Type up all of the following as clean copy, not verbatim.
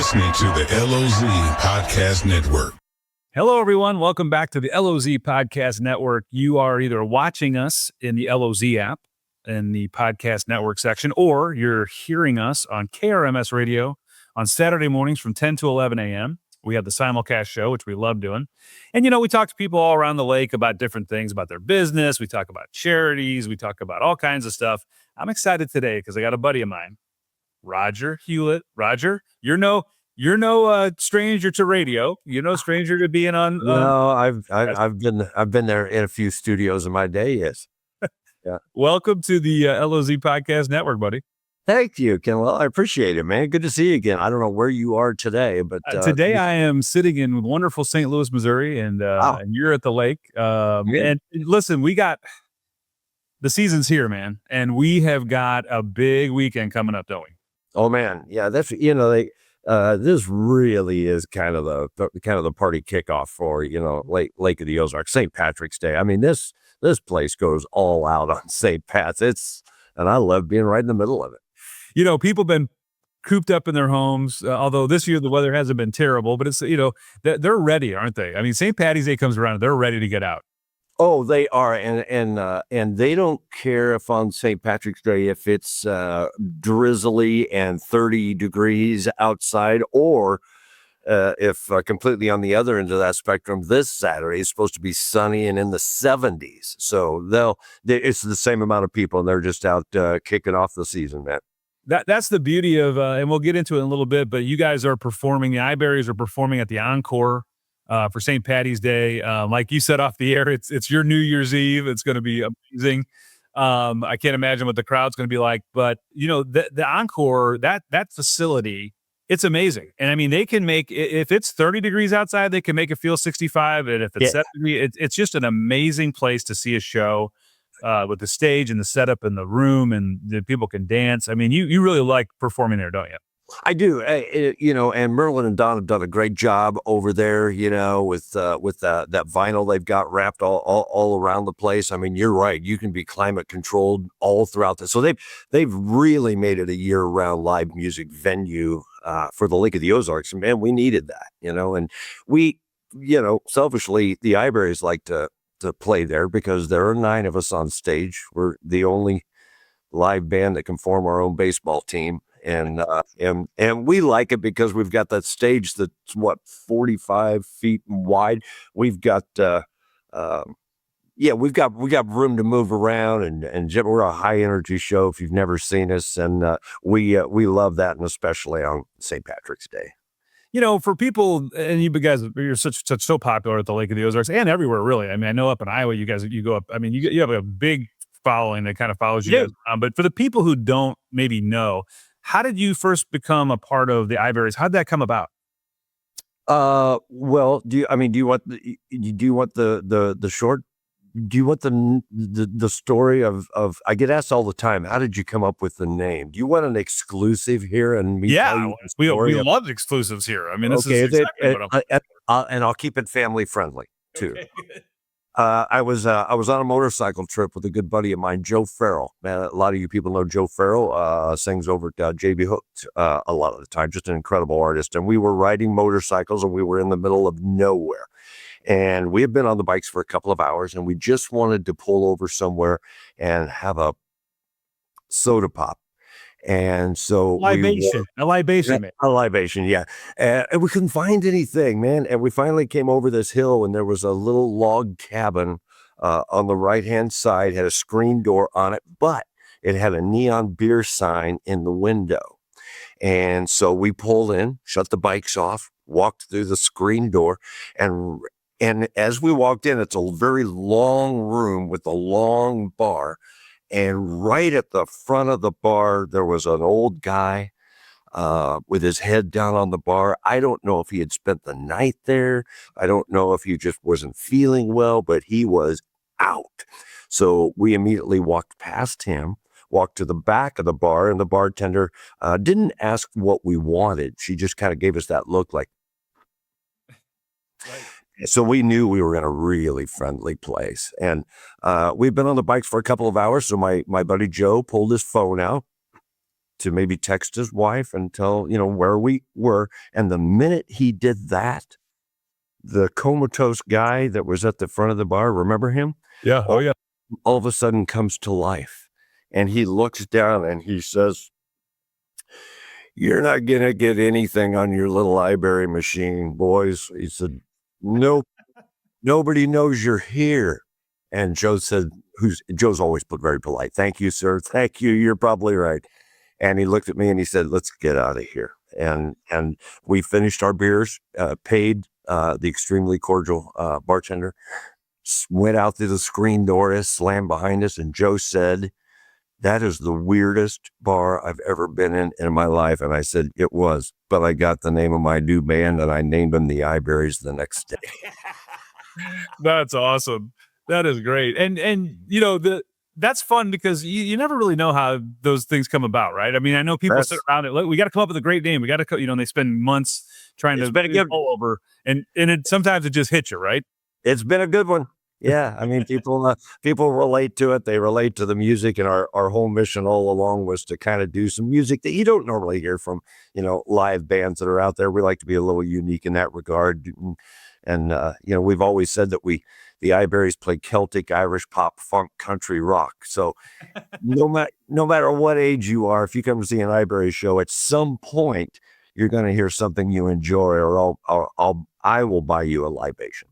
listening to the LOZ Podcast Network. Hello, everyone. Welcome back to the LOZ Podcast Network. You are either watching us in the LOZ app in the Podcast Network section, or you're hearing us on KRMS radio on Saturday mornings from 10 to 11 a.m. We have the Simulcast show, which we love doing. And, we talk to people all around the lake about different things, about their business. We talk about charities. We talk about all kinds of stuff. I'm excited today because I got a buddy of mine, Roger Hulett. Roger, you're no stranger to radio. You're no stranger to being on. No, I've been there in a few studios in my day. Yes. Yeah. Welcome to the LOZ Podcast Network, buddy. Thank you, Ken. Well, I appreciate it, man. Good to see you again. I don't know where you are today, but today I am sitting in wonderful St. Louis, Missouri, and you're at the lake. And listen, we got the season's here, man, and we have got a big weekend coming up, don't we? Oh man, yeah. That's this really is kind of the party kickoff for Lake of the Ozarks, St. Patrick's Day. I mean, this place goes all out on St. Pat's. And I love being right in the middle of it. People have been cooped up in their homes, although this year the weather hasn't been terrible, but it's, they're ready, aren't they? I mean, St. Patty's Day comes around, they're ready to get out. Oh, they are. And they don't care if on St. Patrick's Day, if it's drizzly and 30 degrees outside, or if completely on the other end of that spectrum, this Saturday is supposed to be sunny and in the 70s. So it's the same amount of people, and they're just out kicking off the season, man. That's the beauty of, and we'll get into it in a little bit, but you guys are performing, the Iberries are performing at the Encore for St. Patty's Day. Like you said off the air, it's your New Year's Eve. It's going to be amazing. I can't imagine what the crowd's going to be like, but the Encore, that facility, it's amazing. And I mean, they can make, if it's 30 degrees outside, they can make it feel 65. And if it's 70, it's just an amazing place to see a show with the stage and the setup and the room, and the people can dance. I mean, you really like performing there, don't you? I do. And Merlin and Don have done a great job over there, with that vinyl they've got wrapped all around the place. I mean, you're right. You can be climate controlled all throughout this. So they've really made it a year-round live music venue for the Lake of the Ozarks. And man, we needed that, and we, selfishly, the Iberries like to play there because there are 9 of us on stage. We're the only live band that can form our own baseball team. And we like it because we've got that stage that's 45 feet wide. We've got we've got room to move around, and we're a high energy show if you've never seen us, and we love that, and especially on St. Patrick's Day. For people, and you guys, you're so popular at the Lake of the Ozarks and everywhere, really. I mean, I know up in Iowa, you go up. I mean, you have a big following that kind of follows you guys. But for the people who don't maybe know, how did you first become a part of the Iberries? How did that come about? Well, do you want the short? Do you want the story of? I get asked all the time, how did you come up with the name? Do you want an exclusive here? And we love exclusives here. I mean, this is exactly what and I'll keep it family friendly too. Okay. I was on a motorcycle trip with a good buddy of mine, Joe Farrell. Man, a lot of you people know Joe Farrell. Sings over at JB Hooked a lot of the time. Just an incredible artist. And we were riding motorcycles, and we were in the middle of nowhere. And we had been on the bikes for a couple of hours, and we just wanted to pull over somewhere and have a soda pop. And so a libation, yeah. And we couldn't find anything, man. And we finally came over this hill, and there was a little log cabin on the right-hand side, had a screen door on it, but it had a neon beer sign in the window. And so we pulled in, shut the bikes off, walked through the screen door, and as we walked in, it's a very long room with a long bar. And right at the front of the bar, there was an old guy with his head down on the bar. I don't know if he had spent the night there. I don't know if he just wasn't feeling well, but he was out. So we immediately walked past him, walked to the back of the bar, and the bartender didn't ask what we wanted. She just kind of gave us that look like. Right. So we knew we were in a really friendly place. And we've been on the bikes for a couple of hours. So my buddy Joe pulled his phone out, to maybe text his wife and tell, where we were. And the minute he did that, the comatose guy that was at the front of the bar, remember him? Yeah. Oh, yeah. All of a sudden comes to life. And he looks down and he says, "You're not going to get anything on your little iBerry machine, boys." He said, "Nope, nobody knows you're here." And Joe said, Joe's always put very polite. "Thank you, sir. Thank you. You're probably right." And he looked at me and he said, "Let's get out of here." And we finished our beers, paid the extremely cordial bartender, went out through the screen door, slammed behind us, and Joe said, "That is the weirdest bar I've ever been in my life." And I said, "It was, but I got the name of my new band and I named them the iBerries the next day." That's awesome. That is great. And that's fun because you never really know how those things come about, right? I mean, I know people sit around it. We got to come up with a great name. We got to, and they spend months trying to pull over, and sometimes it just hits you, right? It's been a good one. Yeah, I mean, people relate to it. They relate to the music, and our whole mission all along was to kind of do some music that you don't normally hear from, live bands that are out there. We like to be a little unique in that regard, and we've always said that the iBerries play Celtic, Irish, pop, funk, country, rock. So no matter what age you are, if you come to see an iBerries show, at some point you're going to hear something you enjoy, or I will buy you a libation.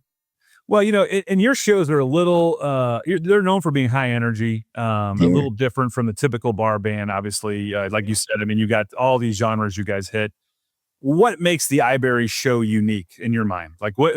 Well, and your shows are a little, they're known for being high energy, a little different from the typical bar band, obviously. Like you said, I mean, you got all these genres you guys hit. What makes the iBerry show unique in your mind? Like, what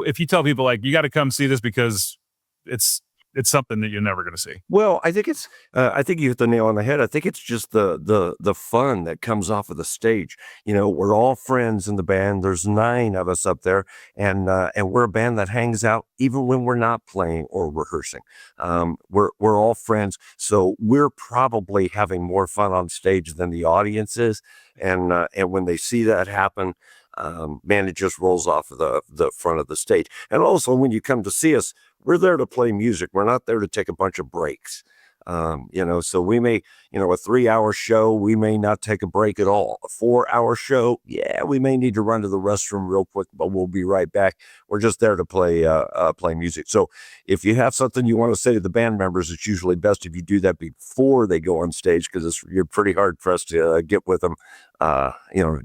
if you tell people, like, you got to come see this because it's something that you're never going to see? Well, I think I think you hit the nail on the head. I think it's just the fun that comes off of the stage. We're all friends in the band. There's 9 of us up there, and we're a band that hangs out even when we're not playing or rehearsing. We're all friends, so we're probably having more fun on stage than the audience is. And when they see that happen, man, it just rolls off of the front of the stage. And also, when you come to see us, we're there to play music. We're not there to take a bunch of breaks. So we may, a 3-hour show, we may not take a break at all. A 4-hour show, yeah, we may need to run to the restroom real quick, but we'll be right back. We're just there to play music. So if you have something you want to say to the band members, it's usually best if you do that before they go on stage, because you're pretty hard pressed to get with them,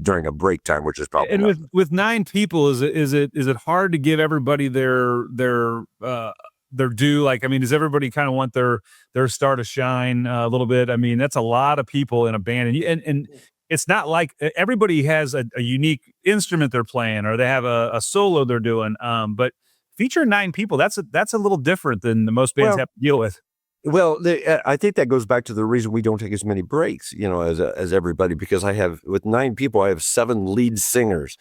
during a break time, which is probably. And with 9 people, is it hard to give everybody their due? Like, I mean, does everybody kind of want their star to shine a little bit? I mean, that's a lot of people in a band, and it's not like everybody has a unique instrument they're playing, or they have a solo they're doing. But featuring 9 people, that's a little different than most bands have to deal with. Well, I think that goes back to the reason we don't take as many breaks, as everybody, because with 9 people, I have 7 lead singers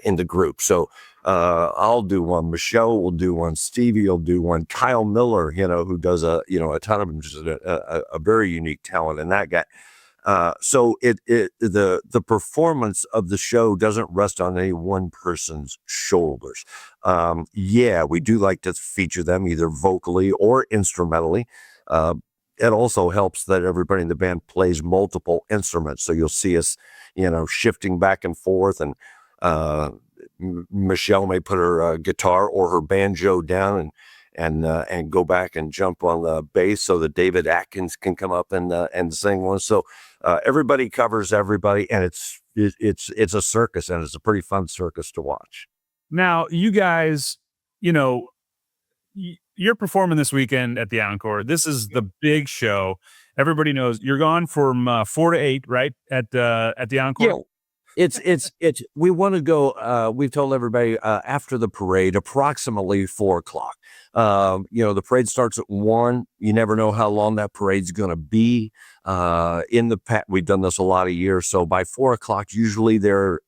in the group. So I'll do one. Michelle will do one. Stevie will do one. Kyle Miller, who does a ton of them, just a very unique talent in that guy. So the performance of the show doesn't rest on any one person's shoulders. Yeah, we do like to feature them either vocally or instrumentally. It also helps that everybody in the band plays multiple instruments. So you'll see us, shifting back and forth, and Michelle may put her guitar or her banjo down and go back and jump on the bass so that David Atkins can come up and sing one. So everybody covers everybody, and it's a circus, and it's a pretty fun circus to watch. Now, you guys, you're performing this weekend at the Encore. This is the big show. Everybody knows you're gone from 4 to 8, right? At the Encore. Yeah. It's we want to go, we've told everybody, after the parade, approximately 4:00. The parade starts at 1. You never know how long that parade's going to be. We've done this a lot of years. So by 4:00, usually they're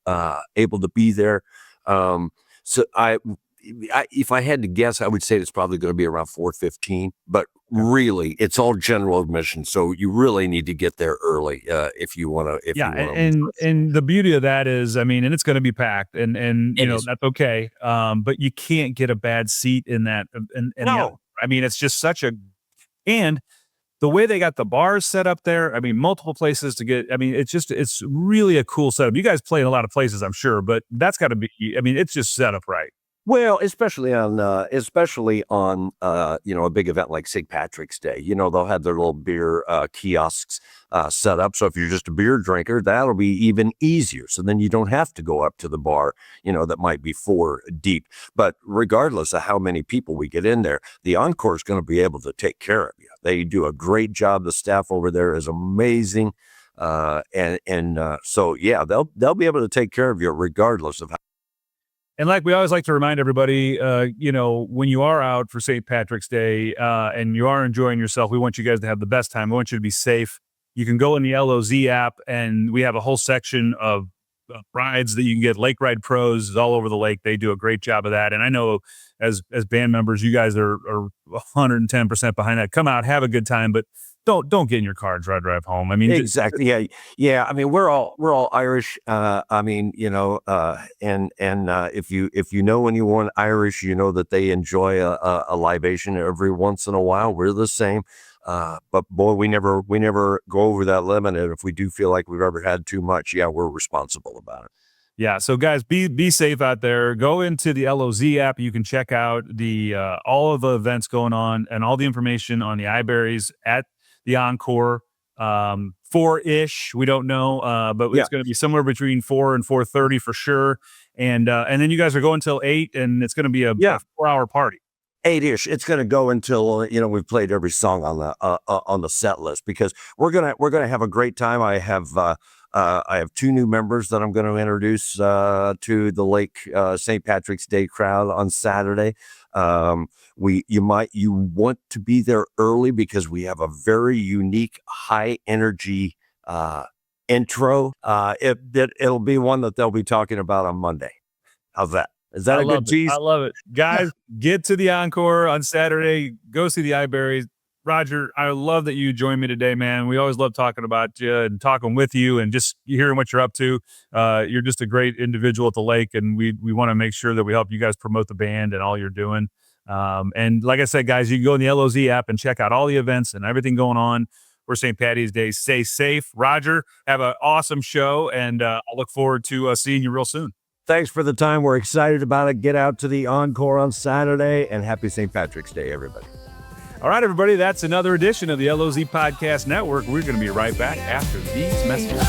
able to be there. So if I had to guess, I would say it's probably going to be around 4:15, but really it's all general admission. So you really need to get there early, if you want to, and the beauty of that is, I mean, and it's going to be packed, and that's okay. But you can't get a bad seat in that. No. I mean, it's just and the way they got the bars set up there, I mean, multiple places to get, I mean, it's really a cool setup. You guys play in a lot of places, I'm sure, but that's got to be, I mean, it's just set up right. Well, especially on a big event like St. Patrick's Day, they'll have their little beer kiosks set up. So if you're just a beer drinker, that'll be even easier. So then you don't have to go up to the bar, that might be 4 deep. But regardless of how many people we get in there, the Encore is going to be able to take care of you. They do a great job. The staff over there is amazing. So yeah, they'll be able to take care of you regardless of how. And like we always like to remind everybody, when you are out for St. Patrick's Day and you are enjoying yourself, we want you guys to have the best time. We want you to be safe. You can go in the LOZ app, and we have a whole section of rides that you can get. Lake Ride Pros all over the lake. They do a great job of that. And I know as band members, you guys are 110% behind that. Come out, have a good time, but don't get in your car and try to drive home. I mean, exactly. Yeah. I mean, we're all Irish. If you know anyone Irish, that they enjoy a libation every once in a while. We're the same. But boy, we never go over that limit. And if we do feel like we've ever had too much, yeah, we're responsible about it. Yeah. So guys, be safe out there. Go into the LOZ app. You can check out all of the events going on and all the information on the iBerries at the Encore, 4-ish. We don't know, but it's going to be somewhere between 4 and 4:30 for sure. And then you guys are going till 8, and it's going to be a 4-hour party. 8-ish. It's going to go until we've played every song on the set list, because we're gonna have a great time. I have 2 new members that I'm going to introduce to the Lake St. Patrick's Day crowd on Saturday. You want to be there early, because we have a very unique high energy intro. It'll be one that they'll be talking about on Monday. How's that? Is that a good tease? I love it. Guys, get to the Encore on Saturday. Go see the iBerries. Roger, I love that you joined me today, man. We always love talking about you and talking with you and just hearing what you're up to. You're just a great individual at the lake, and we want to make sure that we help you guys promote the band and all you're doing. And like I said, guys, you can go in the LOZ app and check out all the events and everything going on for St. Patty's Day. Stay safe. Roger, have an awesome show, and I'll look forward to seeing you real soon. Thanks for the time. We're excited about it. Get out to the Encore on Saturday, and happy St. Patrick's Day, everybody. All right, everybody, that's another edition of the LOZ Podcast Network. We're going to be right back after these messages.